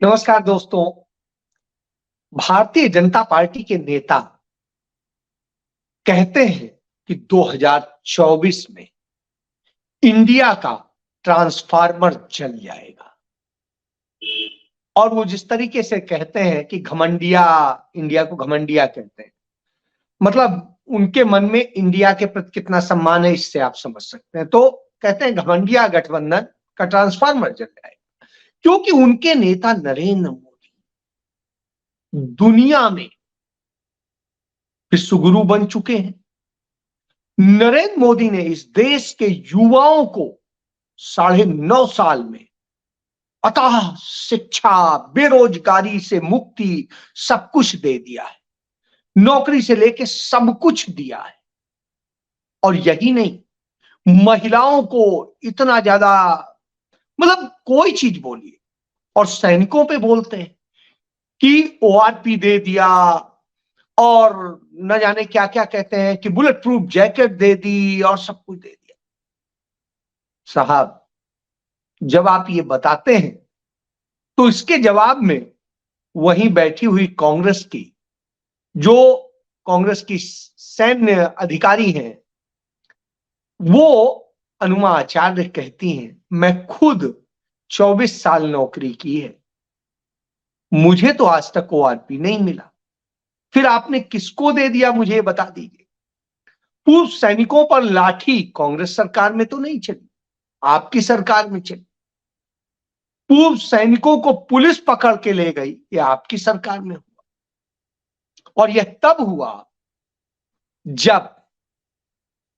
नमस्कार दोस्तों। भारतीय जनता पार्टी के नेता कहते हैं कि 2024 में इंडिया का ट्रांसफार्मर जल जाएगा। और वो जिस तरीके से कहते हैं कि घमंडिया, इंडिया को घमंडिया कहते हैं, मतलब उनके मन में इंडिया के प्रति कितना सम्मान है इससे आप समझ सकते हैं। तो कहते हैं घमंडिया गठबंधन का ट्रांसफार्मर जल जाएगा, क्योंकि उनके नेता नरेंद्र मोदी दुनिया में विश्वगुरु बन चुके हैं। नरेंद्र मोदी ने इस देश के युवाओं को 9.5 साल में अथाह शिक्षा, बेरोजगारी से मुक्ति, सब कुछ दे दिया है। नौकरी से लेके सब कुछ दिया है। और यही नहीं, महिलाओं को इतना ज्यादा, मतलब कोई चीज बोलिए, और सैनिकों पे बोलते हैं कि ओआरपी दे दिया और न जाने क्या क्या कहते हैं कि बुलेट प्रूफ जैकेट दे दी और सब कुछ दे दिया। साहब, जब आप ये बताते हैं तो इसके जवाब में वहीं बैठी हुई कांग्रेस की, जो कांग्रेस की सैन्य अधिकारी हैं, वो अनुमा आचार्य कहती हैं, मैं खुद 24 साल नौकरी की है, मुझे तो आज तक ओआरपी नहीं मिला। फिर आपने किसको दे दिया, मुझे बता दीजिए। पूर्व सैनिकों पर लाठी कांग्रेस सरकार में तो नहीं चली, आपकी सरकार में चली। पूर्व सैनिकों को पुलिस पकड़ के ले गई, ये आपकी सरकार में हुआ। और यह तब हुआ जब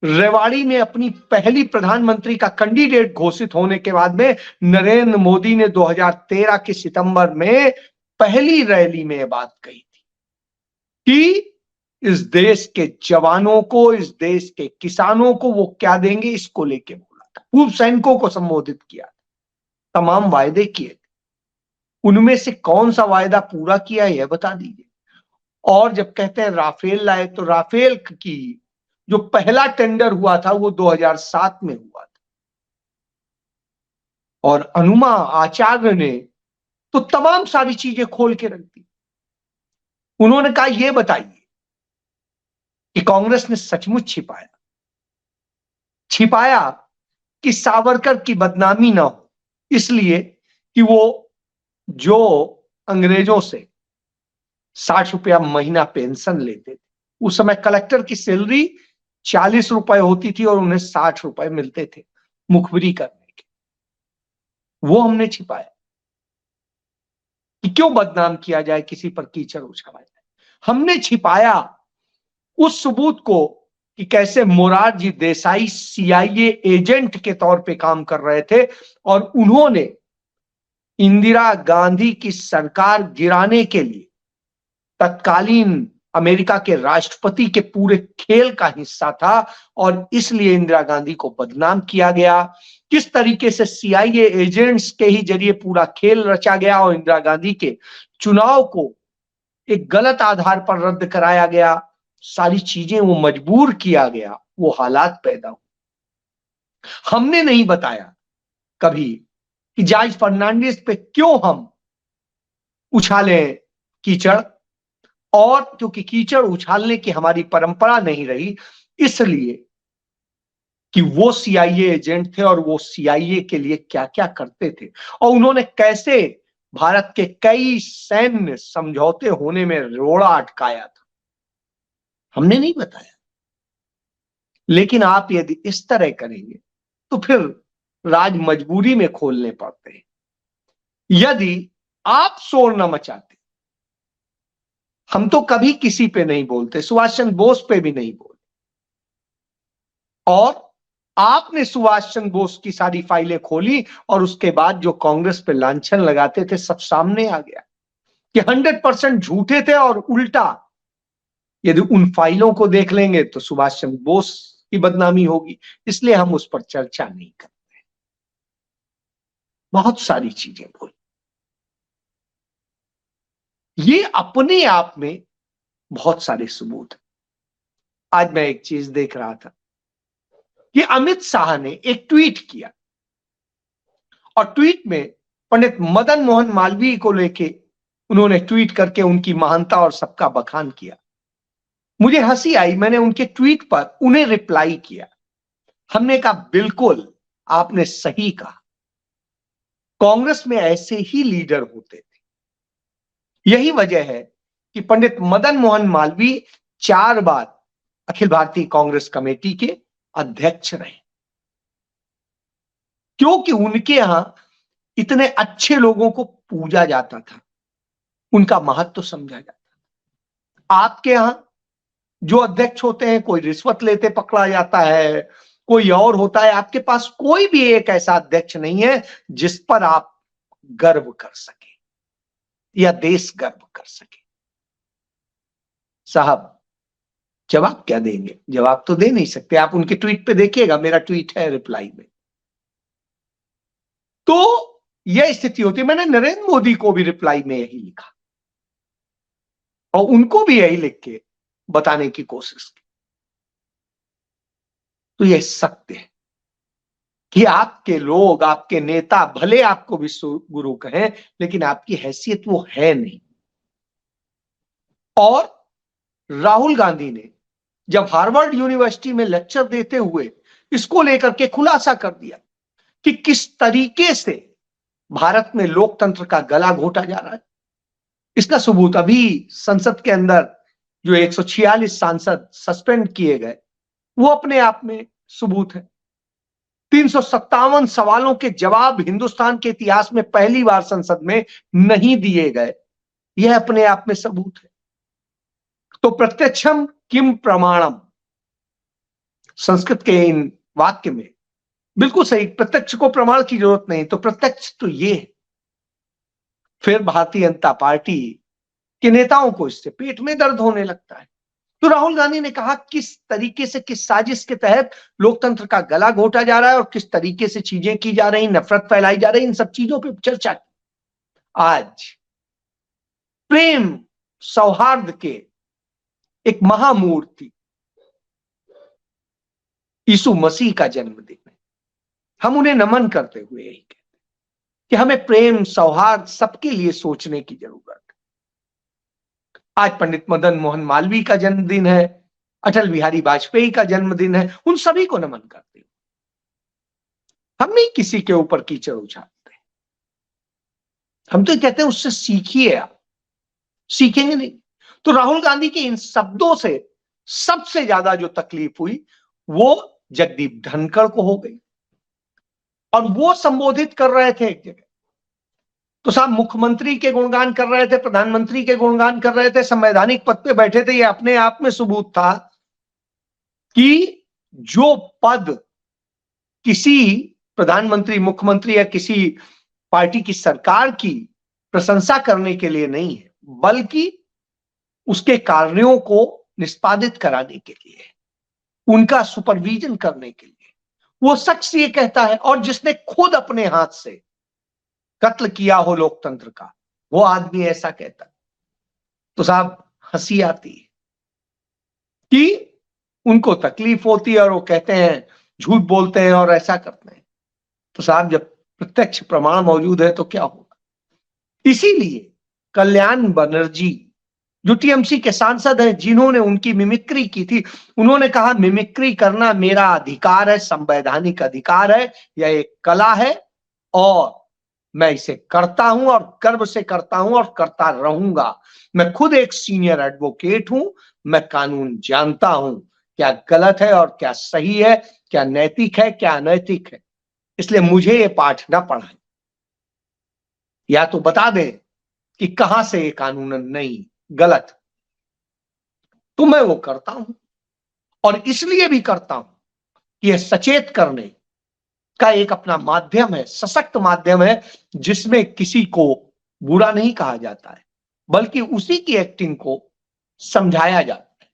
रेवाड़ी में अपनी पहली प्रधानमंत्री का कैंडिडेट घोषित होने के बाद में नरेंद्र मोदी ने 2013 के सितंबर में पहली रैली में बात कही थी कि इस देश के जवानों को, इस देश के किसानों को वो क्या देंगे, इसको लेके बोला था। पूर्व सैनिकों को संबोधित किया, तमाम वायदे किए थे। उनमें से कौन सा वायदा पूरा किया, यह बता दीजिए। और जब कहते हैं राफेल लाए, तो राफेल की जो पहला टेंडर हुआ था वो 2007 में हुआ था। और अनुमा आचार्य ने तो तमाम सारी चीजें खोल के रख दी। उन्होंने कहा, यह बताइए कि कांग्रेस ने सचमुच छिपाया छिपाया कि सावरकर की बदनामी ना हो, इसलिए कि वो जो अंग्रेजों से 60 रुपया महीना पेंशन लेते थे, उस समय कलेक्टर की सैलरी 40 रुपए होती थी और उन्हें 60 रुपए मिलते थे मुखबिरी करने के। वो हमने छिपाया कि क्यों बदनाम किया जाए, किसी पर कीचड़ उछाला जाए। हमने छिपाया उस सबूत को कि कैसे मोरारजी देसाई सीआईए एजेंट के तौर पे काम कर रहे थे और उन्होंने इंदिरा गांधी की सरकार गिराने के लिए तत्कालीन अमेरिका के राष्ट्रपति के पूरे खेल का हिस्सा था और इसलिए इंदिरा गांधी को बदनाम किया गया। किस तरीके से सीआईए एजेंट्स के ही जरिए पूरा खेल रचा गया और इंदिरा गांधी के चुनाव को एक गलत आधार पर रद्द कराया गया, सारी चीजें वो मजबूर किया गया, वो हालात पैदा हुए। हमने नहीं बताया कभी कि जॉर्ज फर्नांडिस पे क्यों हम उछाले कीचड़, और क्योंकि कीचड़ उछालने की हमारी परंपरा नहीं रही, इसलिए कि वो सीआईए एजेंट थे और वो सीआईए के लिए क्या क्या करते थे और उन्होंने कैसे भारत के कई सैन्य समझौते होने में रोड़ा अटकाया था, हमने नहीं बताया। लेकिन आप यदि इस तरह करेंगे तो फिर राज मजबूरी में खोलने पड़ते हैं। यदि आप शोर न मचाते, हम तो कभी किसी पे नहीं बोलते, सुभाष चंद्र बोस पे भी नहीं बोले, और आपने सुभाष चंद्र बोस की सारी फाइलें खोली और उसके बाद जो कांग्रेस पे लांछन लगाते थे सब सामने आ गया कि 100% झूठे थे। और उल्टा यदि उन फाइलों को देख लेंगे तो सुभाष चंद्र बोस की बदनामी होगी, इसलिए हम उस पर चर्चा नहीं करते। बहुत सारी चीजें बोली, ये अपने आप में बहुत सारे सबूत हैं। आज मैं एक चीज देख रहा था कि अमित शाह ने एक ट्वीट किया और ट्वीट में पंडित मदन मोहन मालवीय को लेके उन्होंने ट्वीट करके उनकी महानता और सबका बखान किया। मुझे हंसी आई, मैंने उनके ट्वीट पर उन्हें रिप्लाई किया। हमने कहा बिल्कुल आपने सही कहा, कांग्रेस में ऐसे ही लीडर होते थे। यही वजह है कि पंडित मदन मोहन मालवीय 4 बार अखिल भारतीय कांग्रेस कमेटी के अध्यक्ष रहे, क्योंकि उनके यहां इतने अच्छे लोगों को पूजा जाता था, उनका महत्व समझा जाता था। आपके यहां जो अध्यक्ष होते हैं, कोई रिश्वत लेते पकड़ा जाता है, कोई और होता है। आपके पास कोई भी एक ऐसा अध्यक्ष नहीं है जिस पर आप गर्व कर सके या देश गर्व कर सके। साहब जवाब क्या देंगे? जवाब तो दे नहीं सकते। आप उनके ट्वीट पे देखिएगा, मेरा ट्वीट है रिप्लाई में। तो यह स्थिति होती है। मैंने नरेंद्र मोदी को भी रिप्लाई में यही लिखा और उनको भी यही लिख के बताने की कोशिश की। तो यह सत्य है कि आपके लोग, आपके नेता भले आपको विश्व गुरु कहें, लेकिन आपकी हैसियत वो है नहीं। और राहुल गांधी ने जब हार्वर्ड यूनिवर्सिटी में लेक्चर देते हुए इसको लेकर के खुलासा कर दिया कि किस तरीके से भारत में लोकतंत्र का गला घोटा जा रहा है, इसका सबूत अभी संसद के अंदर जो 146 सांसद सस्पेंड किए गए, वो अपने आप में सबूत है। 357 सवालों के जवाब हिंदुस्तान के इतिहास में पहली बार संसद में नहीं दिए गए, यह अपने आप में सबूत है। तो प्रत्यक्षम किम प्रमाणम, संस्कृत के इन वाक्य में बिल्कुल सही, प्रत्यक्ष को प्रमाण की जरूरत नहीं, तो प्रत्यक्ष तो ये है। फिर भारतीय जनता पार्टी के नेताओं को इससे पेट में दर्द होने लगता है। तो राहुल गांधी ने कहा किस तरीके से, किस साजिश के तहत लोकतंत्र का गला घोटा जा रहा है और किस तरीके से चीजें की जा रही, नफरत फैलाई जा रही, इन सब चीजों पर चर्चा की। आज प्रेम सौहार्द के एक महामूर्ति यीशु मसीह का जन्मदिन है। हम उन्हें नमन करते हुए यही कहते हैं कि हमें प्रेम सौहार्द सबके लिए सोचने की जरूरत है। आज पंडित मदन मोहन मालवीय का जन्मदिन है, अटल बिहारी वाजपेयी का जन्मदिन है, उन सभी को नमन करते हैं। हम नहीं किसी के ऊपर कीचड़ उछालते, हम तो कहते हैं उससे सीखिए। आप सीखेंगे नहीं। तो राहुल गांधी के इन शब्दों से सबसे ज्यादा जो तकलीफ हुई वो जगदीप धनखड़ को हो गई। और वो संबोधित कर रहे थे एक जगह, तो साहब मुख्यमंत्री के गुणगान कर रहे थे, प्रधानमंत्री के गुणगान कर रहे थे, संवैधानिक पद पे बैठे थे। ये अपने आप में सबूत था कि जो पद किसी प्रधानमंत्री, मुख्यमंत्री या किसी पार्टी की सरकार की प्रशंसा करने के लिए नहीं है, बल्कि उसके कार्यों को निष्पादित कराने के लिए, उनका सुपरविजन करने के लिए वो शख्स ये कहता है। और जिसने खुद अपने हाथ से कत्ल किया हो लोकतंत्र का, वो आदमी ऐसा कहता है। तो साहब हंसी आती है कि उनको तकलीफ होती है और वो कहते हैं, झूठ बोलते हैं और ऐसा करते हैं। तो साहब जब प्रत्यक्ष प्रमाण मौजूद है तो क्या होगा? इसीलिए कल्याण बनर्जी जो टीएमसी के सांसद हैं, जिन्होंने उनकी मिमिक्री की थी, उन्होंने कहा मिमिक्री करना मेरा अधिकार है, संवैधानिक अधिकार है, यह एक कला है और मैं इसे करता हूं और गर्व से करता हूं और करता रहूंगा। मैं खुद एक सीनियर एडवोकेट हूं, मैं कानून जानता हूं क्या गलत है और क्या सही है, क्या नैतिक है, क्या अनैतिक है। इसलिए मुझे ये पाठ ना पढ़ाएं, या तो बता दें कि कहां से ये कानून नहीं गलत, तो मैं वो करता हूं। और इसलिए भी करता हूं कि यह सचेत करने का एक अपना माध्यम है, सशक्त माध्यम है, जिसमें किसी को बुरा नहीं कहा जाता है, बल्कि उसी की एक्टिंग को समझाया जाता है।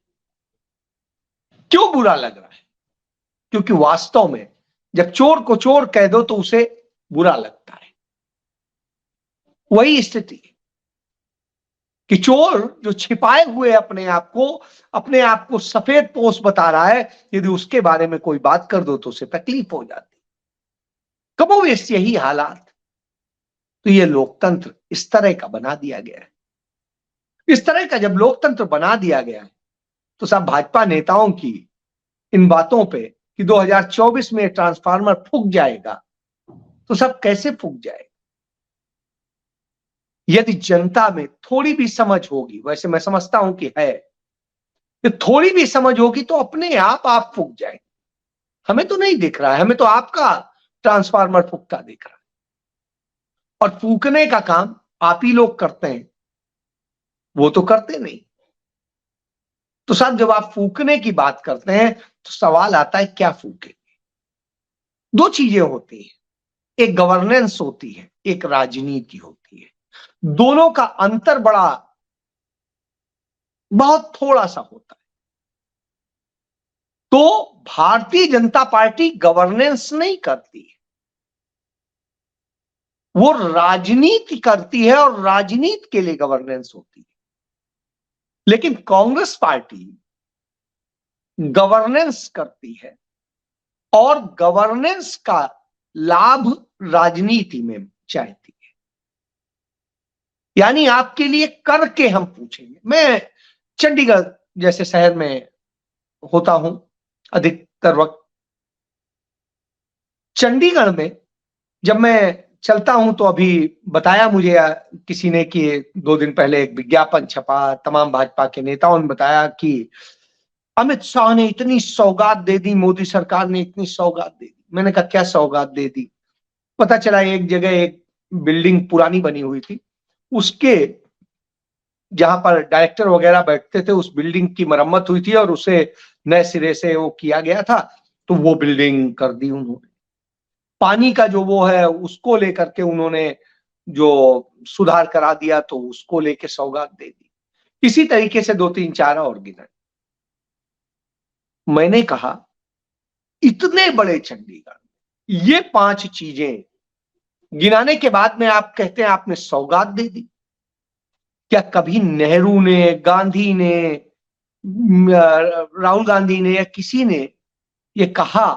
क्यों बुरा लग रहा है? क्योंकि वास्तव में जब चोर को चोर कह दो तो उसे बुरा लगता है। वही स्थिति है कि चोर जो छिपाए हुए अपने आप को सफेद पोश बता रहा है, यदि उसके बारे में कोई बात कर दो तो उसे तकलीफ हो जाती। कमोवेश यही हालात तो ये लोकतंत्र इस तरह का बना दिया गया है। इस तरह का जब लोकतंत्र बना दिया गया है तो सब भाजपा नेताओं की इन बातों पे कि 2024 में ट्रांसफार्मर फूक जाएगा, तो सब कैसे फूक जाएगा? यदि जनता में थोड़ी भी समझ होगी, वैसे मैं समझता हूं कि है, कि थोड़ी भी समझ होगी तो अपने आप फूक जाएगी। हमें तो नहीं दिख रहा है, हमें तो आपका ट्रांसफार्मर फूकता दिख रहा है, और फूकने का काम आप ही लोग करते हैं, वो तो करते नहीं। तो साहब, जब आप फूकने की बात करते हैं तो सवाल आता है क्या फूके? दो चीजें होती हैं, एक गवर्नेंस होती है, एक राजनीति होती है। दोनों का अंतर बहुत थोड़ा सा होता है। तो भारतीय जनता पार्टी गवर्नेंस नहीं करती है, वो राजनीति करती है, और राजनीति के लिए गवर्नेंस होती है। लेकिन कांग्रेस पार्टी गवर्नेंस करती है, और गवर्नेंस का लाभ राजनीति में चाहती है। यानी आपके लिए करके हम पूछेंगे। मैं चंडीगढ़ जैसे शहर में होता हूं अधिकतर वक्त। चंडीगढ़ में जब मैं चलता हूं तो अभी बताया मुझे किसी ने कि 2 दिन पहले एक विज्ञापन छपा, तमाम भाजपा के नेताओं ने बताया कि अमित शाह ने इतनी सौगात दे दी, मोदी सरकार ने इतनी सौगात दे दी। मैंने कहा क्या सौगात दे दी? पता चला एक जगह एक बिल्डिंग पुरानी बनी हुई थी, उसके जहां पर डायरेक्टर वगैरह बैठते थे, उस बिल्डिंग की मरम्मत हुई थी और उसे नए सिरे से वो किया गया था, तो वो बिल्डिंग कर दी उन्होंने। पानी का जो वो है उसको लेकर के उन्होंने जो सुधार करा दिया, तो उसको लेके सौगात दे दी। इसी तरीके से 2 3 4 और गिनाए। मैंने कहा इतने बड़े चंडीगढ़ ये 5 चीजें गिनाने के बाद में आप कहते हैं आपने सौगात दे दी। क्या कभी नेहरू ने, गांधी ने, राहुल गांधी ने या किसी ने ये कहा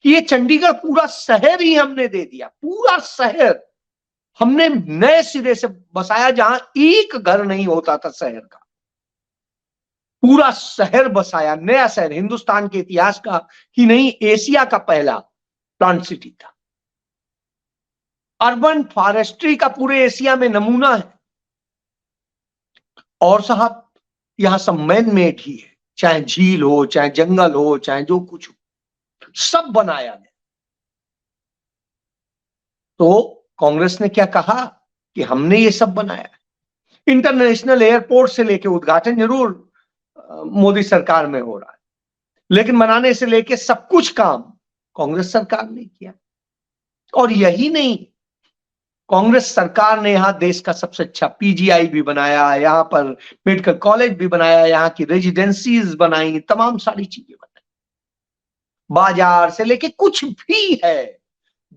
कि ये चंडीगढ़ पूरा शहर ही हमने दे दिया, पूरा शहर हमने नए सिरे से बसाया, जहां एक घर नहीं होता था शहर का, पूरा शहर बसाया, नया शहर, हिंदुस्तान के इतिहास का ही नहीं, एशिया का पहला प्लांट सिटी था। अर्बन फॉरेस्ट्री का पूरे एशिया में नमूना है। और साहब यहां सब मैन मेड ही है, चाहे झील हो, चाहे जंगल हो, चाहे जो कुछ हो, सब बनाया गया। तो कांग्रेस ने क्या कहा कि हमने ये सब बनाया। इंटरनेशनल एयरपोर्ट से लेके उद्घाटन जरूर मोदी सरकार में हो रहा है, लेकिन बनाने से लेके सब कुछ काम कांग्रेस सरकार ने किया। और यही नहीं, कांग्रेस सरकार ने यहां देश का सबसे अच्छा पीजीआई भी बनाया, यहां पर मेडिकल कॉलेज भी बनाया, यहां की रेजिडेंसीज बनाई, तमाम सारी चीजें बनाई। बाजार से लेके कुछ भी है,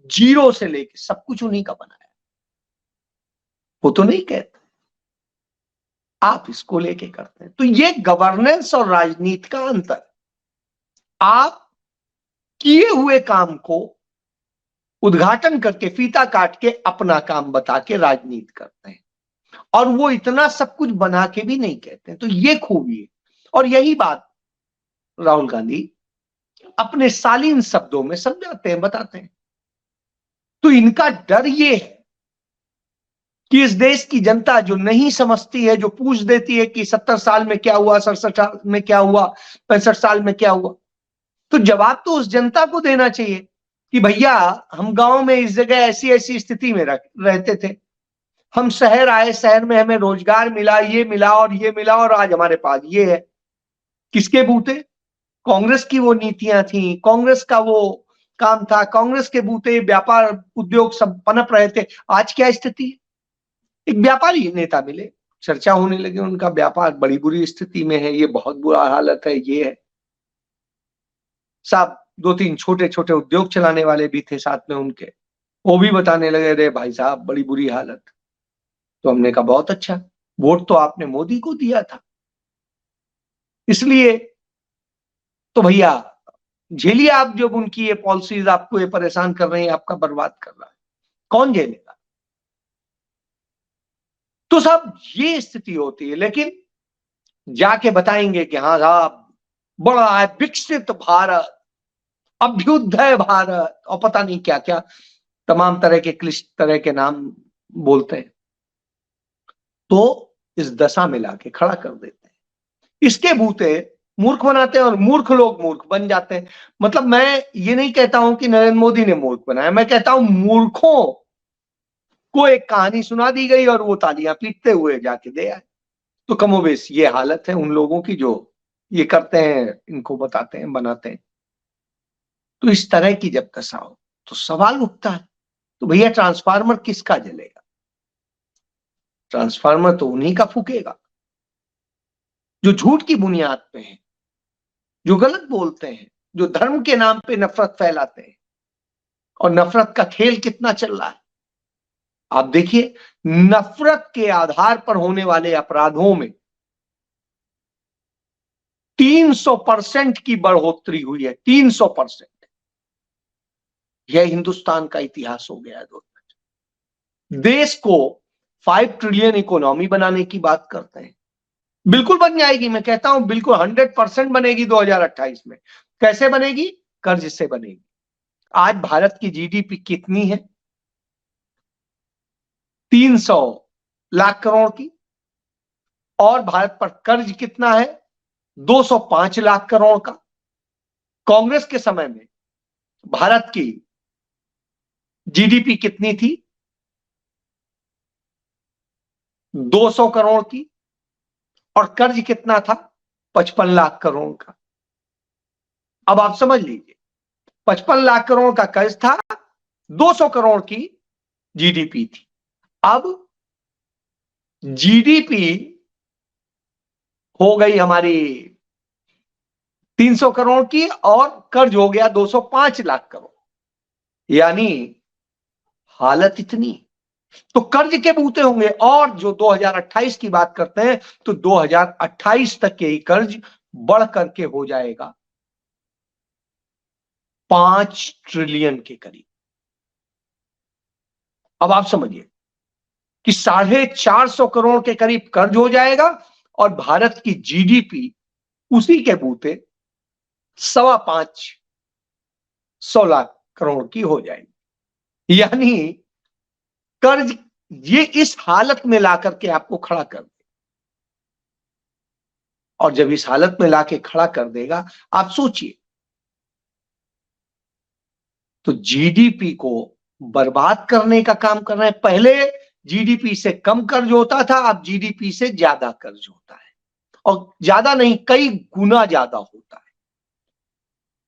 जीरो से लेके सब कुछ उन्हीं का बनाया। वो तो नहीं कहते, आप इसको लेके करते हैं। तो ये गवर्नेंस और राजनीति का अंतर। आप किए हुए काम को उद्घाटन करके, फीता काट के, अपना काम बता के राजनीति करते हैं, और वो इतना सब कुछ बना के भी नहीं कहते हैं। तो ये खूबी है। और यही बात राहुल गांधी अपने शालीन शब्दों में समझाते हैं, बताते हैं। तो इनका डर ये है कि इस देश की जनता जो नहीं समझती है, जो पूछ देती है कि 70 साल में क्या हुआ, 67 साल में क्या हुआ, 65 साल में क्या हुआ, तो जवाब तो उस जनता को देना चाहिए कि भैया हम गांव में इस जगह ऐसी ऐसी स्थिति में रहते थे, हम शहर आए, शहर में हमें रोजगार मिला, ये मिला और ये मिला, और आज हमारे पास ये है। किसके बूते? कांग्रेस की वो नीतियां थी, कांग्रेस का वो काम था, कांग्रेस के बूते व्यापार उद्योग सब पनप रहे थे। आज क्या स्थिति है? एक व्यापारी नेता मिले, चर्चा होने लगी, उनका व्यापार बड़ी बुरी स्थिति में है, ये बहुत बुरा हालत है, ये है। साहब 2 3 छोटे छोटे उद्योग चलाने वाले भी थे साथ में उनके, वो भी बताने लगे, रे भाई साहब बड़ी बुरी हालत। तो हमने कहा बहुत अच्छा, वोट तो आपने मोदी को दिया था, इसलिए तो भैया झेलिए आप, जब उनकी ये पॉलिसीज आपको ये परेशान कर रही है, आपका बर्बाद कर रहा है। कौन झेलेगा? तो सब ये स्थिति होती है। लेकिन जाके बताएंगे कि हाँ साहब बड़ा है, विकसित भारत, अभ्युदय भारत, और पता नहीं क्या क्या तमाम तरह के क्लिष्ट तरह के नाम बोलते हैं, तो इस दशा में लाके खड़ा कर देते हैं। इसके बूते मूर्ख बनाते हैं और मूर्ख लोग मूर्ख बन जाते हैं। मतलब मैं ये नहीं कहता हूं कि नरेंद्र मोदी ने मूर्ख बनाया, मैं कहता हूं मूर्खों को एक कहानी सुना दी गई और वो तालियां पीटते हुए जाके दे आए। तो कमोबेश ये हालत है उन लोगों की जो ये करते हैं, इनको बताते हैं, बनाते हैं। तो इस तरह की जब दशा हो तो सवाल उठता है, तो भैया ट्रांसफार्मर किसका जलेगा? ट्रांसफार्मर तो उन्हीं का फूकेगा जो झूठ की बुनियाद पे है, जो गलत बोलते हैं, जो धर्म के नाम पे नफरत फैलाते हैं। और नफरत का खेल कितना चल रहा है आप देखिए। नफरत के आधार पर होने वाले अपराधों में 300% की बढ़ोतरी हुई है। 300%। यह हिंदुस्तान का इतिहास हो गया है दोस्तों। देश को 5 ट्रिलियन इकोनॉमी बनाने की बात करते हैं, बिल्कुल बन जाएगी। मैं कहता हूं बिल्कुल 100% बनेगी 2028 में। कैसे बनेगी? कर्ज से बनेगी। आज भारत की जीडीपी कितनी है? 300 लाख करोड़ की। और भारत पर कर्ज कितना है? 205 लाख करोड़ का। कांग्रेस के समय में भारत की जीडीपी कितनी थी? 200 करोड़ की। और कर्ज कितना था? 55 लाख करोड़ का। अब आप समझ लीजिए, 55 लाख करोड़ का कर्ज था, 200 करोड़ की जीडीपी थी। अब जीडीपी हो गई हमारी 300 करोड़ की और कर्ज हो गया 205 लाख करोड़। यानी हालत इतनी। तो कर्ज के बूते होंगे। और जो 2028 की बात करते हैं तो 2028 तक के ही कर्ज बढ़ करके हो जाएगा 5 ट्रिलियन के करीब। अब आप समझिए कि 450 करोड़ के करीब कर्ज हो जाएगा और भारत की जीडीपी उसी के बूते 525 लाख करोड़ की हो जाएगी। यानी कर्ज ये इस हालत में ला करके आपको खड़ा कर दे। और जब इस हालत में लाके खड़ा कर देगा, आप सोचिए, तो जीडीपी को बर्बाद करने का काम कर रहे हैं। पहले जीडीपी से कम कर्ज होता था, अब जीडीपी से ज्यादा कर्ज होता है। और ज्यादा नहीं, कई गुना ज्यादा होता है।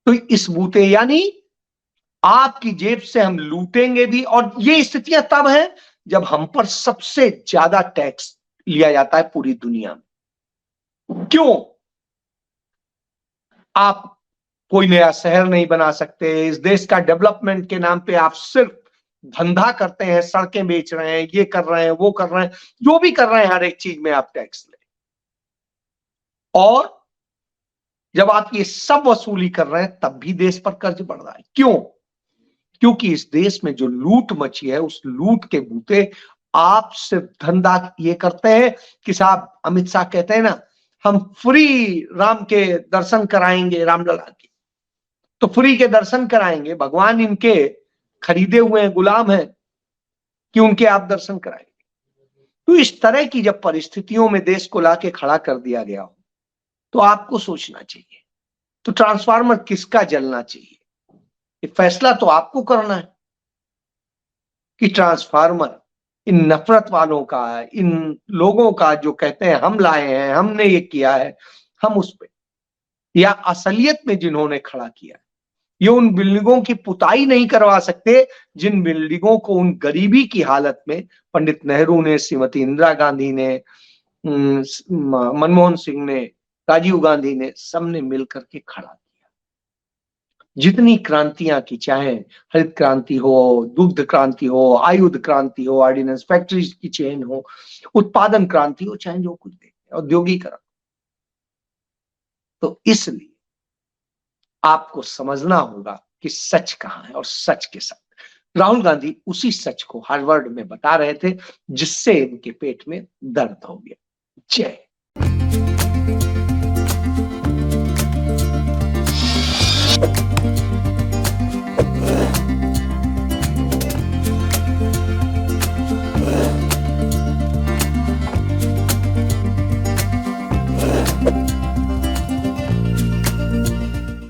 तो इस बूते यानी आपकी जेब से हम लूटेंगे भी। और ये स्थितियां तब है जब हम पर सबसे ज्यादा टैक्स लिया जाता है पूरी दुनिया में। क्यों? आप कोई नया शहर नहीं बना सकते। इस देश का डेवलपमेंट के नाम पे आप सिर्फ धंधा करते हैं, सड़कें बेच रहे हैं, ये कर रहे हैं, वो कर रहे हैं, जो भी कर रहे हैं, हर एक चीज में आप टैक्स ले। और जब आप ये सब वसूली कर रहे हैं तब भी देश पर कर्ज बढ़ रहा है। क्यों? क्योंकि इस देश में जो लूट मची है, उस लूट के बूते आप सिर्फ धंधा ये करते हैं कि साहब, अमित शाह कहते हैं ना, हम फ्री राम के दर्शन कराएंगे, रामलला के। तो फ्री के दर्शन कराएंगे, भगवान इनके खरीदे हुए हैं, गुलाम हैं कि उनके आप दर्शन कराएंगे। तो इस तरह की जब परिस्थितियों में देश को लाके खड़ा कर दिया गया हो तो आपको सोचना चाहिए। तो ट्रांसफार्मर किसका जलना चाहिए, ये फैसला तो आपको करना है कि ट्रांसफार्मर इन नफरत वालों का, इन लोगों का जो कहते हैं हम लाए हैं, हमने ये किया है, हम उस पे, या असलियत में जिन्होंने खड़ा किया है। ये उन बिल्डिंगों की पुताई नहीं करवा सकते जिन बिल्डिंगों को उन गरीबी की हालत में पंडित नेहरू ने, श्रीमती इंदिरा गांधी ने, मनमोहन सिंह ने, राजीव गांधी ने, सबने मिलकर के खड़ा किया। जितनी क्रांतियां की, चाहे हरित क्रांति हो, दुग्ध क्रांति हो, आयुध क्रांति हो, ऑर्डिनेंस फैक्ट्रीज की चेन हो, उत्पादन क्रांति हो, चाहे जो कुछ दे, औद्योगिकरण। तो इसलिए आपको समझना होगा कि सच कहां है और सच के साथ। राहुल गांधी उसी सच को हार्वर्ड में बता रहे थे जिससे इनके पेट में दर्द हो गया। जय